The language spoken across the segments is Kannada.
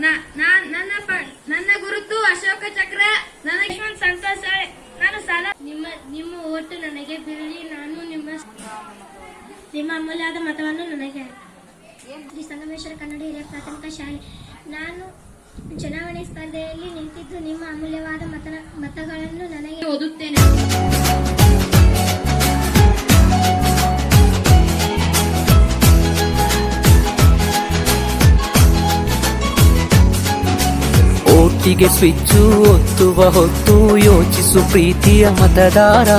ನನ್ನ ಗುರುತು ಅಶೋಕ ಚಕ್ರ. ನನಗೆ ಸಂತೋಷ. ನಾನು ಸಾಲ. ನಿಮ್ಮ ಓಟು ನನಗೆ ಬಿಡಲಿ. ನಾನು ನಿಮ್ಮ ಅಮೂಲ್ಯವಾದ ಮತವನ್ನು ನನಗೆ. ಶ್ರೀ ಸಂಗಮೇಶ್ವರ ಕನ್ನಡ ಹಿರಿಯ ಪ್ರಾಥಮಿಕ ಶಾಲೆ. ನಾನು ಚುನಾವಣೆ ಸ್ಪರ್ಧೆಯಲ್ಲಿ ನಿಂತಿದ್ದು ನಿಮ್ಮ ಅಮೂಲ್ಯವಾದ ಮತಗಳನ್ನು ನನಗೆ ಓದುತ್ತೇನೆ. ಓಟಿಗೆ ಸ್ವಿಚ್ಚು ಒತ್ತುವ ಹೊತ್ತು ಯೋಚಿಸು ಪ್ರೀತಿಯ ಮತದಾರ.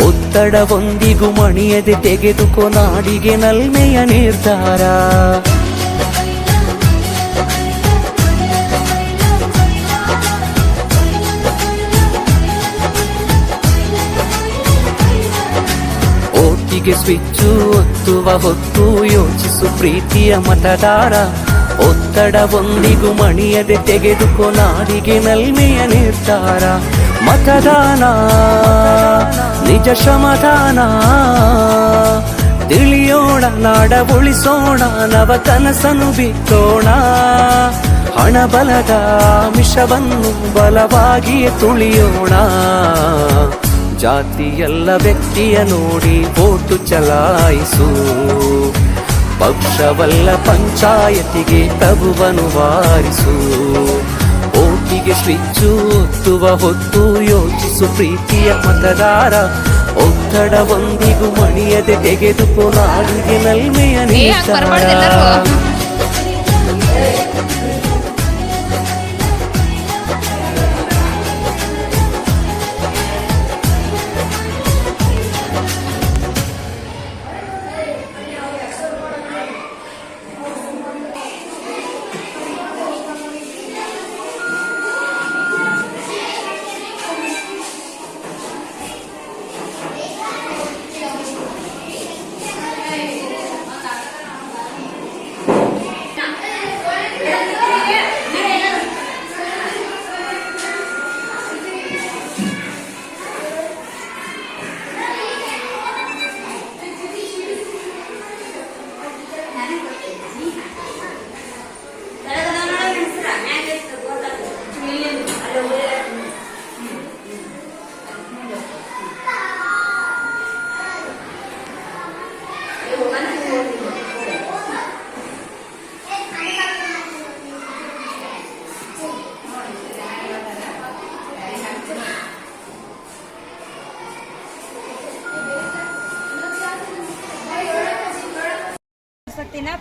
ಒತ್ತಡವೊಂದಿಗೂ ಮಣಿಯದೆ ತೆಗೆದುಕೊ ನಾಡಿಗೆ ನಲ್ಮೆಯ ನಿರ್ಧಾರ. ಓಟಿಗೆ ಸ್ವಿಚ್ಚು ಒತ್ತುವ ಹೊತ್ತು ಯೋಚಿಸು ಪ್ರೀತಿಯ ಮತದಾರ. ಒತ್ತಡವೊಂದಿಗೂ ಮಣಿಯದೆ ತೆಗೆದುಕೊ ನಾಡಿಗೆ ನಲ್ಮೆಯ ನಿರ್ಧಾರ. ಮತದಾನ ನಿಜ ಶ್ರಮದಾನ. ತಿಳಿಯೋಣ ನಾಡ ಉಳಿಸೋಣ, ನವ ಕನಸನ್ನು ಬಿತ್ತೋಣ. ಹಣಬಲದ ಮಿಷವನ್ನು ಬಲವಾಗಿಯೇ ತುಳಿಯೋಣ. ಜಾತಿಯಲ್ಲ ವ್ಯಕ್ತಿಯ ನೋಡಿ ಓಟು ಚಲಾಯಿಸು. ಪಕ್ಷವಲ್ಲ ಪಂಚಾಯತಿಗೆ ತಬುವನ್ನು ವಾರಿಸು. ಓಟಿಗೆ ಸ್ವಿಚ್ಚು ಒತ್ತುವ ಹೊತ್ತು ಯೋಚಿಸು ಪ್ರೀತಿಯ ಮತದಾರ. ಒತ್ತಡವೊಂದಿಗೂ ಮಣಿಯದೆ ತೆಗೆದುಕೊ ನಾಡಿಗೆ ನಲ್ಮೆಯ ನಿರ್ಧಾರ.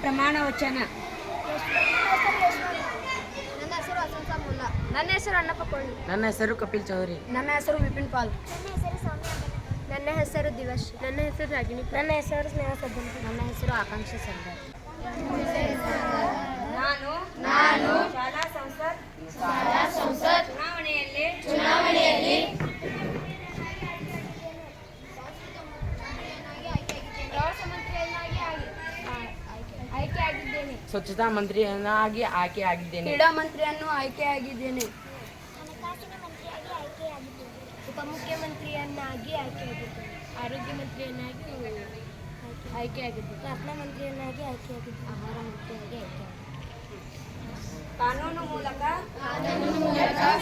ಪ್ರಮಾಣ ವಚನ. ನನ್ನ ಹೆಸರು ಅನ್ನಪ್ಪ ಕೊಳ್ಳಿ. ನನ್ನ ಹೆಸರು ಕಪಿಲ್ ಚೌಧರಿ. ನನ್ನ ಹೆಸರು ವಿಪಿನ್ ಪಾಲ್. ನನ್ನ ಹೆಸರು ದಿವಶ್. ನನ್ನ ಹೆಸರು ರಾಗಿಣಿ. ನನ್ನ ಹೆಸರು ಸ್ನೇಹ ಸದ್ದನ್. ನನ್ನ ಹೆಸರು ಆಕಾಂಕ್ಷ ಸರ್ದಾರ್. ನಾನು ಶಾಲಾ ಸಂಸತ್ ಚುನಾವಣೆಯಲ್ಲಿ ಆಯ್ಕೆಯಾಗಿದ್ದೇನೆ. ಸ್ವಚ್ಛತಾ ಮಂತ್ರಿಯನ್ನಾಗಿ ಆಯ್ಕೆಯಾಗಿದ್ದೇನೆ. ಕ್ರೀಡಾ ಮಂತ್ರಿಯನ್ನು ಆಯ್ಕೆಯಾಗಿದ್ದೇನೆ. ಹಣಕಾಸಿನ ಮಂತ್ರಿಯಾಗಿ ಆಯ್ಕೆಯಾಗಿದ್ದೇನೆ. ಉಪಮುಖ್ಯಮಂತ್ರಿಯನ್ನಾಗಿ ಆಯ್ಕೆಯಾಗಿದ್ದೇನೆ. ಆರೋಗ್ಯ ಮಂತ್ರಿಯನ್ನಾಗಿ ಆಯ್ಕೆಯಾಗಿದ್ದೇನೆ. ರತ್ನ ಮಂತ್ರಿಯನ್ನಾಗಿ ಆಯ್ಕೆಯಾಗಿದ್ದೇನೆ. ಆಹಾರ ಮಂತ್ರಿಯಾಗಿ ಆಯ್ಕೆಯಾಗಿದ್ದೇನೆ. ಕಾನೂನು ಮೂಲಕ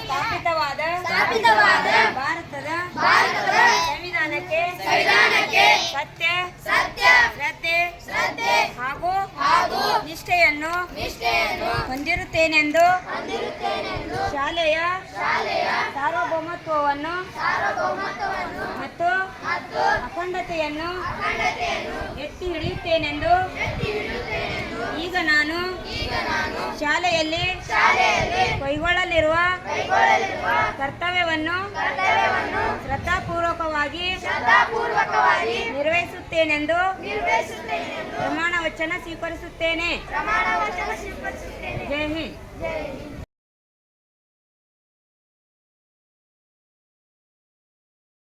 ಸ್ಥಾಪಿತವಾದ ಭಾರತದ ಸಂವಿಧಾನಕ್ಕೆ ಸತ್ಯ ಶ್ರದ್ಧೆ ಹಾಗೂ ನಿಷ್ಠೆಯನ್ನು ಹೊಂದಿರುತ್ತೇನೆಂದು ಶಾಲೆಯ ಸಾರ್ವಭೌಮತ್ವವನ್ನು ಮತ್ತು ಅಖಂಡತೆಯನ್ನು ಎತ್ತಿ ಹಿಡಿಯುತ್ತೇನೆಂದು ಈಗ ನಾನು ಶಾಲೆಯಲ್ಲಿ ಕೈಗೊಳ್ಳಲಿರುವ ಕರ್ತವ್ಯವನ್ನು ಶ್ರದ್ಧಾಪೂರ್ವಕವಾಗಿ ನಿರ್ವಹಿಸುತ್ತೇನೆಂದು ಪ್ರಮಾಣ ವಚನ ಸ್ವೀಕರಿಸುತ್ತೇನೆ. ಜೈ ಹಿಂದ್.